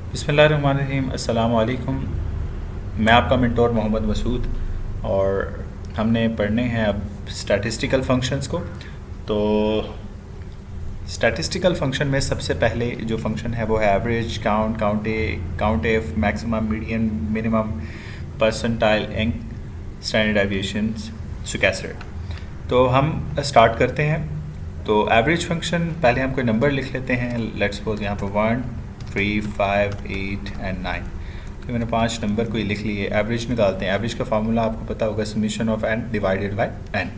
बिस्मिल्लाहिर्रहमानिर्रहीम, अस्सलाम वालेकुम। मैं आपका मेंटोर मोहम्मद मसूद और हमने पढ़ने हैं अब स्टैटिस्टिकल फंक्शंस को। तो स्टैटिस्टिकल फंक्शन में सबसे पहले जो फंक्शन है वो है average, count, count F, maximum, median, minimum, percentile, and standard deviation, stochastic. तो हम स्टार्ट करते हैं। तो एवरेज फंक्शन पहले हम कोई नंबर लिख लेते हैं। लेट्स सपोज यहाँ पर 1, 3, 5, 8 एंड 9। तो मैंने 5 नंबर को ही लिख लिए। एवरेज निकालते हैं। एवरेज का फार्मूला आपको पता होगा, summation of n divided by n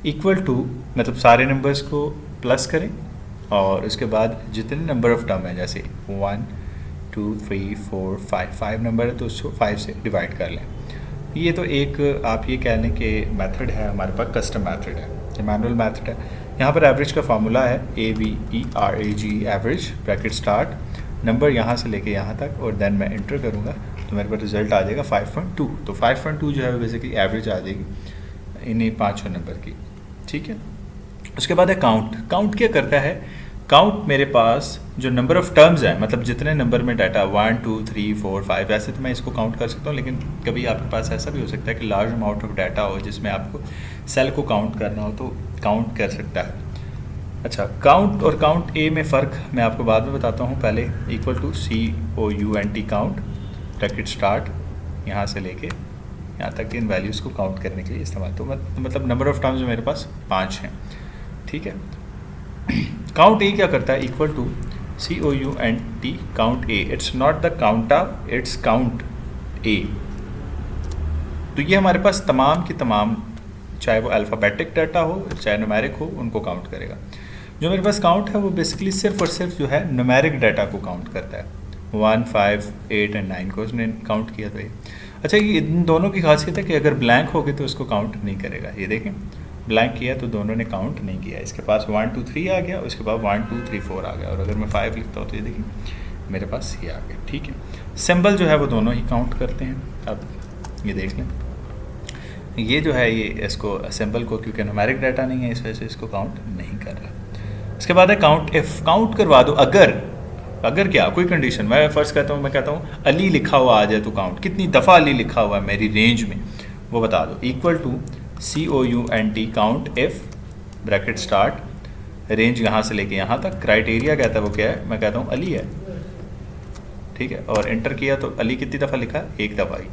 equal to, मतलब सारे नंबर्स को प्लस करें और उसके बाद जितने नंबर ऑफ टर्म है, जैसे 1, 2, 3, 4, 5 नंबर है तो उसको 5 से डिवाइड कर लें। ये तो एक आप ये कह लें कि मेथड है, हमारे पास कस्टम मेथड है, ये मैनुअल मेथड है। यहाँ पर एवरेज का फार्मूला है AVERAG, average, bracket start, number यहाँ से लेके यहाँ तक, और देन मैं इंटर करूँगा तो मेरे पास रिजल्ट आ जाएगा 5.2। तो 5.2 जो है बेसिकली एवरेज आ जाएगी इन्हीं 5 नंबर की। ठीक है। उसके बाद है काउंट। काउंट क्या करता है? काउंट मेरे पास जो नंबर ऑफ़ टर्म्स हैं, मतलब जितने नंबर में डाटा 1, 2, 3, 4, 5, वैसे तो मैं इसको काउंट कर सकता हूँ, लेकिन कभी आपके पास ऐसा भी हो सकता है कि लार्ज अमाउंट ऑफ डाटा हो जिसमें आपको सेल को काउंट करना हो, तो काउंट कर सकता है। अच्छा, काउंट और काउंट ए में फ़र्क मैं आपको बाद में बताता हूँ। पहले equal to COUNT, count, bracket start, यहाँ से लेके यहाँ तक इन वैल्यूज़ को काउंट करने के लिए इस्तेमाल। तो मतलब नंबर ऑफ़ टर्म्स मेरे पास 5 हैं। ठीक है। काउंट ए क्या करता है? Equal to COUNT, count A. It's not the counter, it's count A. तो ये हमारे पास तमाम की तमाम, चाहे वो अल्फ़ाबेटिक डाटा हो चाहे न्यूमेरिक हो, उनको काउंट करेगा। जो मेरे पास काउंट है वो बेसिकली सिर्फ और सिर्फ जो है न्यूमेरिक डाटा को काउंट करता है। 1, 5, 8 एंड 9 को उसने काउंट किया था ये। अच्छा, ये इन दोनों की खासियत है कि अगर ब्लैंक हो गए तो उसको काउंट नहीं करेगा। ये देखें, ब्लैंक किया तो दोनों ने काउंट नहीं किया। इसके पास 1, 2, 3 आ गया, उसके बाद 1, 2, 3, 4 आ गया, और अगर मैं 5 लिखता हूँ तो ये देखिए मेरे पास ये आ गया। ठीक है। सिंबल जो है वो दोनों ही काउंट करते हैं। अब ये देख लें, ये जो है ये इसको सिंबल को, क्योंकि न्यूमेरिक डाटा नहीं है इस वजह से इसको काउंट नहीं कर रहा। इसके बाद है काउंट इफ़। काउंट करवा दो अगर क्या कोई कंडीशन, मैं फ़र्ज़ कहता हूँ, मैं कहता हूँ अली लिखा हुआ आ जाए तो काउंट, कितनी दफ़ा अली लिखा हुआ है मेरी रेंज में वो बता दो। Equal to COUNT, count if, bracket start, range यहाँ से लेके यहाँ तक। क्राइटेरिया कहता है वो क्या है? मैं कहता हूँ अली है। ठीक है। और एंटर किया तो अली कितनी दफ़ा लिखा? एक दफ़ा ही।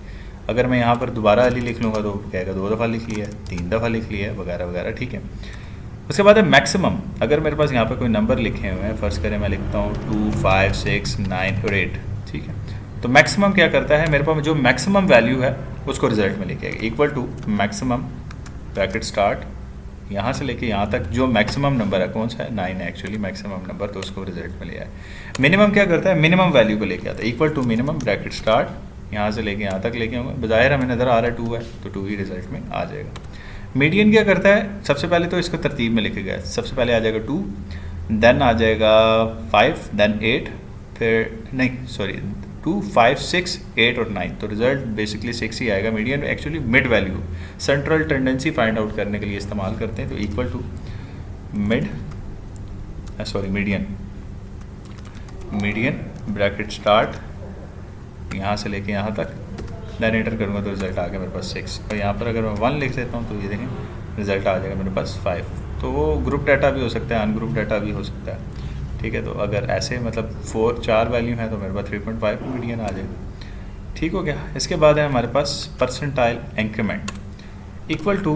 अगर मैं यहाँ पर दोबारा अली लिख लूँगा तो कहेगा 2 दफ़ा लिख लिया है, 3 दफ़ा लिख लिया है, वगैरह वगैरह। ठीक है। उसके बाद है मैक्सिमम। अगर मेरे पास यहाँ पर कोई नंबर लिखे हुए हैं, फ़र्ज़ करें मैं लिखता हूँ 2, 5, 6, 9 और 8। ठीक है। तो मैक्सिमम क्या करता है? मेरे पास जो मैक्सिमम वैल्यू है उसको रिजल्ट में लेके आएगा। Equal to maximum, bracket start, यहाँ से लेके यहाँ तक जो मैक्सिमम नंबर है, कौन सा है? 9 है एक्चुअली मैक्सिमम नंबर, तो उसको रिजल्ट में ले आए। मिनिमम क्या करता है? मिनिमम वैल्यू को लेके आता है। Equal to minimum, bracket start, यहाँ से लेके यहाँ तक लेके आऊँगा। बज़ाहिर हमें नज़र आ रहा है 2 है तो 2 ही रिजल्ट में आ जाएगा। मीडियन क्या करता है? सबसे पहले तो इसको तरतीब में लिखा गया है। सबसे पहले आ जाएगा 2, देन आ जाएगा 5, देन 8, फिर नहीं सॉरी 2, 5, 6, 8 और 9। तो रिजल्ट बेसिकली 6 ही आएगा। Median actually mid value, central tendency find out करने के लिए इस्तेमाल करते हैं। तो equal to median, bracket start, यहाँ से लेके यहाँ तक, देन एंटर करूँगा तो रिजल्ट आ गया मेरे पास 6। और यहाँ पर अगर मैं 1 लिख देता हूँ तो ये देखें रिजल्ट आ जाएगा मेरे पास 5। तो वो ग्रुप डाटा भी हो सकता है, अनग्रुप डाटा भी हो सकता है। ठीक है। तो अगर ऐसे मतलब 4 वैल्यू हैं तो मेरे पास 3.5 मीडियन आ जाएगा। ठीक हो गया। इसके बाद है हमारे पास percentile increment. Equal to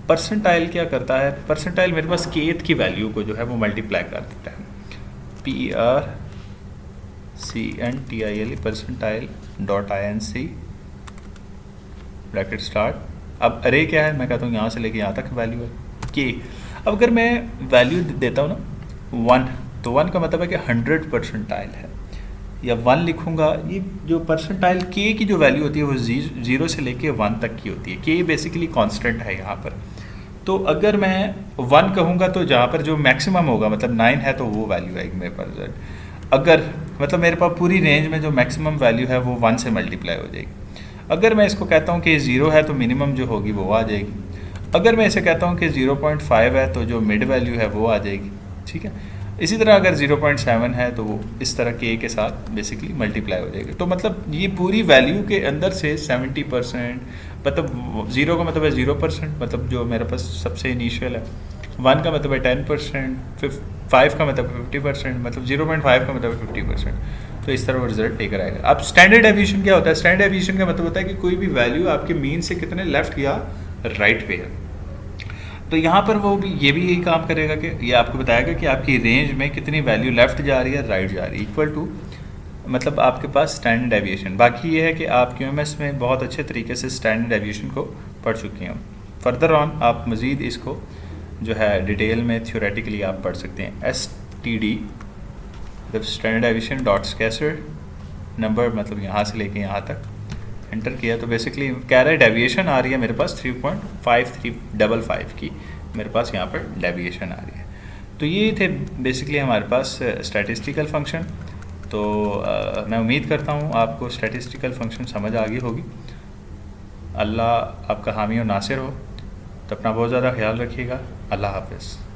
percentile क्या करता है? परसेंटाइल मेरे पास kth की वैल्यू को जो है वो मल्टीप्लाई कर देता है। PERCENTILE, percentile dot INC, bracket start. अब अरे क्या है? मैं कहता हूँ यहाँ से लेके यहाँ तक वैल्यू है के। अब अगर मैं वैल्यू देता हूँ ना 1, तो 1 का मतलब है कि 100 परसेंटाइल है, या 1 लिखूँगा। ये जो परसेंटाइल के की जो वैल्यू होती है वो 0 से लेके 1 तक की होती है। के बेसिकली कांस्टेंट है यहाँ पर। तो अगर मैं 1 कहूँगा तो जहाँ पर जो मैक्सिमम होगा, मतलब 9 है, तो वो वैल्यू आएगी मेरे पास रिजल्ट। अगर मतलब मेरे पास पूरी रेंज में जो मैक्सिमम वैल्यू है वो 1 से मल्टीप्लाई हो जाएगी। अगर मैं इसको कहता हूँ कि 0 है तो मिनिमम जो होगी वो आ जाएगी। अगर मैं इसे कहता हूँ कि 0.5 है तो जो मिड वैल्यू है वो आ जाएगी। ठीक है। इसी तरह अगर 0.7 है तो वो इस तरह के के साथ बेसिकली मल्टीप्लाई हो जाएगी। तो मतलब ये पूरी वैल्यू के अंदर से 70%, मतलब 0 का मतलब है 0%, मतलब जो मेरे पास सबसे इनिशियल है। 1 का मतलब है 10%, 5 का मतलब है 50%, मतलब 0.5 का मतलब है 50%। तो इस तरह वो रिजल्ट लेकर आएगा। अब स्टैंडर्ड डेविएशन क्या होता है? स्टैंडर्ड डेविएशन का मतलब होता है कि कोई भी वैल्यू आपके मीन से कितने लेफ्ट या राइट पे है। तो यहाँ पर वो भी ये भी यही काम करेगा कि ये आपको बताएगा कि आपकी रेंज में कितनी वैल्यू लेफ़्ट जा रही है, राइट जा रही है, इक्वल टू मतलब आपके पास स्टैंडर्ड डेविएशन। बाकी ये है कि आप QMS में बहुत अच्छे तरीके से स्टैंडर्ड डेविएशन को पढ़ चुके हैं। फर्दर ऑन आप मज़ीद इसको जो है डिटेल में थ्योरेटिकली आप पढ़ सकते हैं। STD मतलब स्टैंडर्ड डेविएशन डॉट स्कैसर नंबर, मतलब यहाँ से लेके यहाँ तक एंटर किया तो बेसिकली कह रहा है डेविएशन आ रही है मेरे पास 3.5355 की, मेरे पास यहाँ पर डेविएशन आ रही है। तो ये थे बेसिकली हमारे पास स्टैटिस्टिकल फंक्शन। तो मैं उम्मीद करता हूँ आपको स्टैटिस्टिकल फंक्शन समझ आ गई होगी। अल्लाह आपका हामी और नासिर हो। तो अपना बहुत ज़्यादा ख्याल रखिएगा। अल्लाह हाफ़िज़।